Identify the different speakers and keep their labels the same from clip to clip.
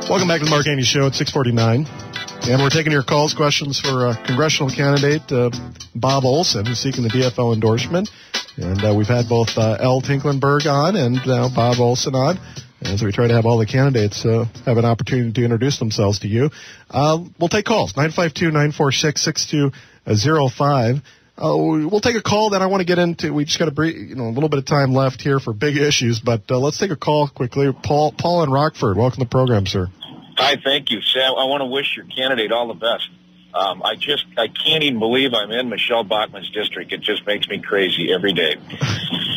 Speaker 1: Welcome back to the Mark Heaney Show at 6:49. And we're taking your calls, questions for congressional candidate Bob Olson, who's seeking the DFL endorsement. And we've had both L. Tinklenberg on and now Bob Olson on, as we try to have all the candidates have an opportunity to introduce themselves to you. We'll take calls, 952-946-6205. We'll take a call that I want to get into. We just got a little bit of time left here for big issues, but let's take a call quickly. Paul in Rockford, welcome to the program, sir.
Speaker 2: Hi, thank you, Sam. I want to wish your candidate all the best. I can't even believe I'm in Michelle Bachmann's district. It just makes me crazy every day.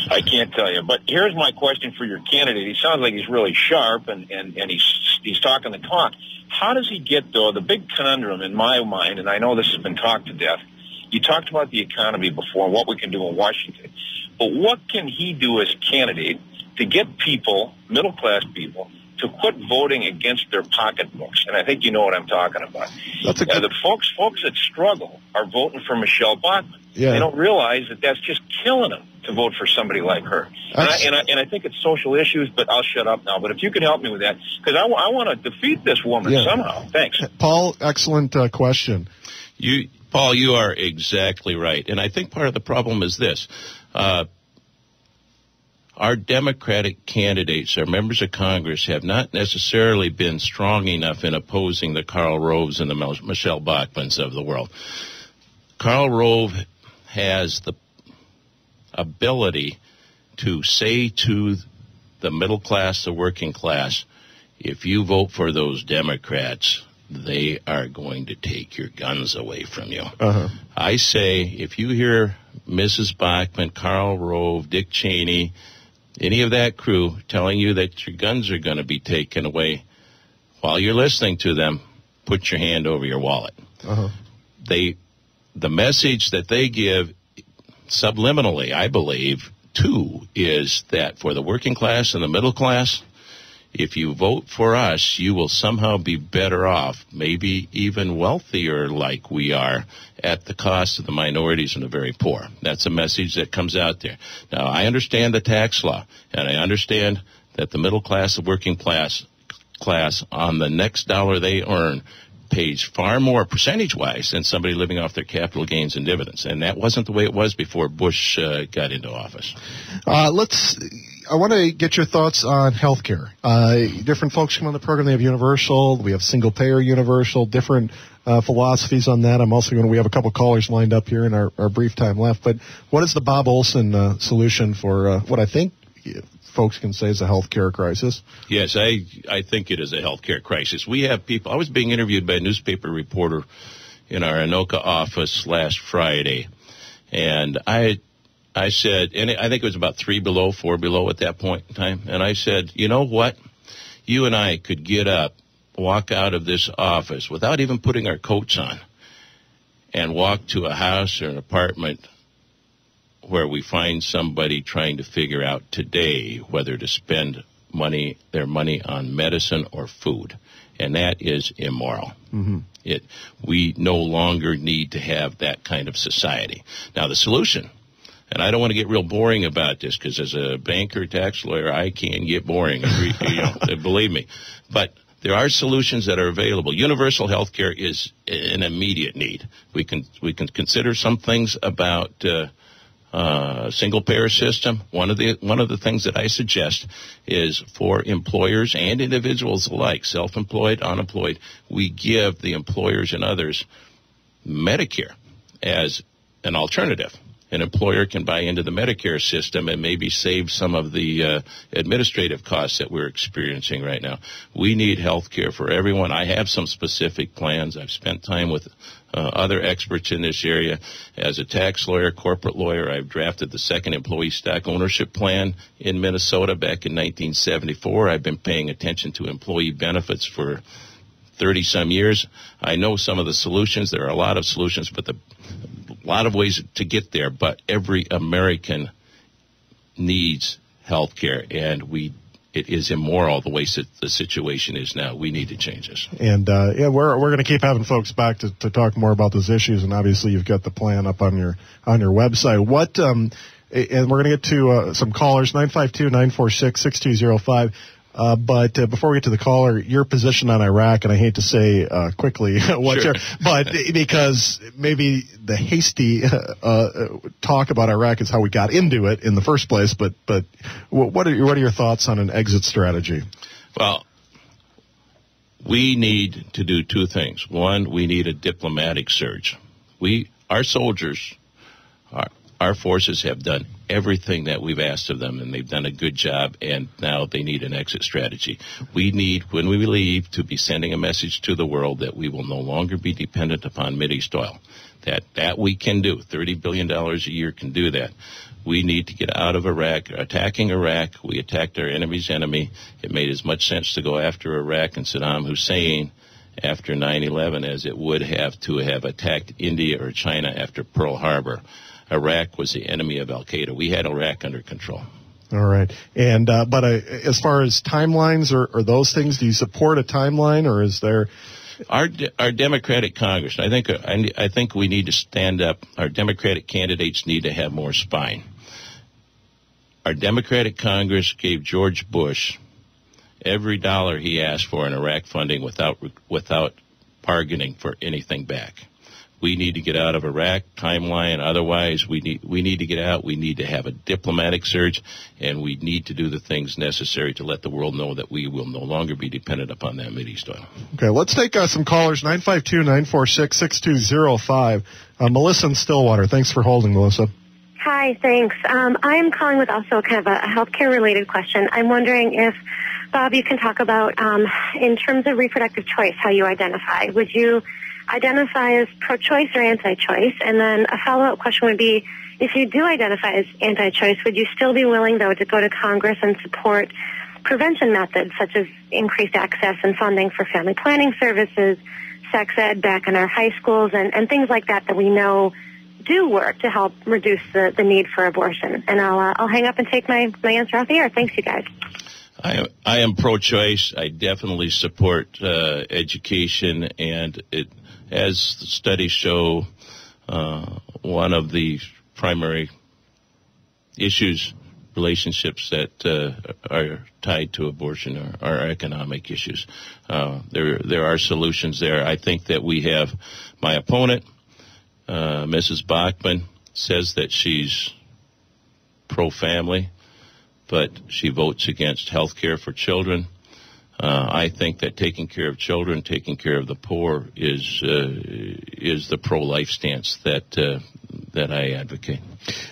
Speaker 2: I can't tell you. But here's my question for your candidate. He sounds like he's really sharp, and he's talking the talk. How does he get, though, the big conundrum in my mind, and I know this has been talked to death, you talked about the economy before and what we can do in Washington. But what can he do as candidate to get people, middle-class people, to quit voting against their pocketbooks? And I think you know what I'm talking about. The folks that struggle are voting for Michelle Bachmann.
Speaker 1: Yeah.
Speaker 2: They don't realize that that's just killing them to vote for somebody like her. And I think it's social issues, but I'll shut up now. But if you can help me with that, because I want to defeat this woman somehow. Thanks.
Speaker 1: Paul, excellent question.
Speaker 3: Paul, you are exactly right. And I think part of the problem is this. Our Democratic candidates, our members of Congress, have not necessarily been strong enough in opposing the Karl Roves and the Michelle Bachmanns of the world. Karl Rove has the ability to say to the middle class, the working class, if you vote for those Democrats, they are going to take your guns away from you.
Speaker 1: Uh-huh.
Speaker 3: I say, if you hear Mrs. Bachmann, Karl Rove, Dick Cheney, any of that crew telling you that your guns are going to be taken away, while you're listening to them, put your hand over your wallet.
Speaker 1: Uh-huh.
Speaker 3: The message that they give subliminally, I believe, too, is that for the working class and the middle class, if you vote for us, you will somehow be better off, maybe even wealthier like we are, at the cost of the minorities and the very poor. That's a message that comes out there. Now, I understand the tax law, and I understand that the middle class, the working class on the next dollar they earn pays far more percentage-wise than somebody living off their capital gains and dividends. And that wasn't the way it was before Bush got into office.
Speaker 1: I want to get your thoughts on health care. Different folks come on the program. They have universal. We have single-payer universal, different philosophies on that. We have a couple callers lined up here in our brief time left. But what is the Bob Olson solution for what I think folks can say is a health care crisis?
Speaker 3: Yes, I think it is a health care crisis. We have people. I was being interviewed by a newspaper reporter in our Anoka office last Friday, and I said, and I think it was about 4 below at that point in time, and I said, you know what? You and I could get up, walk out of this office without even putting our coats on, and walk to a house or an apartment where we find somebody trying to figure out today whether to spend their money on medicine or food. And that is immoral.
Speaker 1: Mm-hmm.
Speaker 3: We no longer need to have that kind of society. Now, the solution, and I don't want to get real boring about this because as a banker, tax lawyer, I can get boring, believe me. But there are solutions that are available. Universal health care is an immediate need. We can consider some things about single-payer system. One of the things that I suggest is for employers and individuals alike, self-employed, unemployed, we give the employers and others Medicare as an alternative. An employer can buy into the Medicare system and maybe save some of the administrative costs that we're experiencing right now. We need health care for everyone. I have some specific plans. I've spent time with other experts in this area. As a tax lawyer, corporate lawyer, I've drafted the second employee stock ownership plan in Minnesota back in 1974. I've been paying attention to employee benefits for 30-some years. I know some of the solutions. There are a lot of solutions, but a lot of ways to get there. But every American needs health care, and it is immoral the way the situation is now. We need to change this. And
Speaker 1: we're going to keep having folks back to talk more about those issues. And obviously, you've got the plan up on your website. And we're going to get to some callers, 952-946-6205. But before we get to the caller, your position on Iraq, and I hate to say quickly what
Speaker 3: Sure.
Speaker 1: but because maybe the hasty talk about Iraq is how we got into it in the first place. But what are your thoughts on an exit strategy?
Speaker 3: Well, we need to do two things. One, we need a diplomatic surge. Our soldiers, our forces have done everything that we've asked of them, and they've done a good job, and now they need an exit strategy. We need, when we leave, to be sending a message to the world that we will no longer be dependent upon Mideast oil. That we can do. $30 billion a year can do that. We need to get out of Iraq. Attacking Iraq, we attacked our enemy's enemy. It made as much sense to go after Iraq and Saddam Hussein after 9/11 as it would have to have attacked India or China after Pearl Harbor. Iraq was the enemy of al-Qaeda. We had Iraq under control.
Speaker 1: All right. And but as far as timelines or those things, do you support a timeline, or is there...
Speaker 3: Our Democratic Congress, I think we need to stand up. Our Democratic candidates need to have more spine. Our Democratic Congress gave George Bush every dollar he asked for in Iraq funding without bargaining for anything back. We need to get out of Iraq, timeline. Otherwise, we need to get out. We need to have a diplomatic surge, and we need to do the things necessary to let the world know that we will no longer be dependent upon that Mideast oil.
Speaker 1: Okay, let's take some callers, 952-946-6205. Melissa in Stillwater. Thanks for holding, Melissa.
Speaker 4: Hi, thanks. I'm calling with also kind of a healthcare-related question. I'm wondering if, Bob, you can talk about, in terms of reproductive choice, how you identify. Would you identify as pro-choice or anti-choice? And then a follow-up question would be, if you do identify as anti-choice, would you still be willing, though, to go to Congress and support prevention methods such as increased access and funding for family planning services, sex ed back in our high schools, and things like that we know do work to help reduce the need for abortion? And I'll hang up and take my answer off the air. Thanks, you guys.
Speaker 3: I am pro-choice. I definitely support education, and as studies show, one of the primary relationships that are tied to abortion are economic issues. There are solutions there. I think that we have my opponent, Mrs. Bachmann, says that she's pro-family, but she votes against health care for children. I think that taking care of children, taking care of the poor is the pro-life stance that I advocate.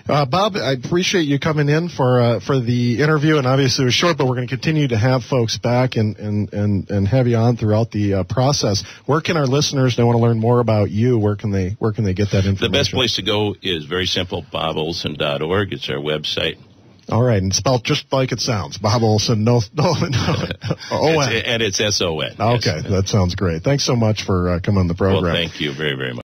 Speaker 1: Bob, I appreciate you coming in for the interview, and obviously it was short, but we're going to continue to have folks back and have you on throughout the process. Where can our listeners, they want to learn more about you, where can they get that information?
Speaker 3: The best place to go is very simple, bobolson.org. It's our website.
Speaker 1: All right, and spelled just like it sounds. Bob Olson, no. O-N.
Speaker 3: And it's S-O-N.
Speaker 1: Okay, yes. That sounds great. Thanks so much for coming on the program.
Speaker 3: Well, thank you very, very much.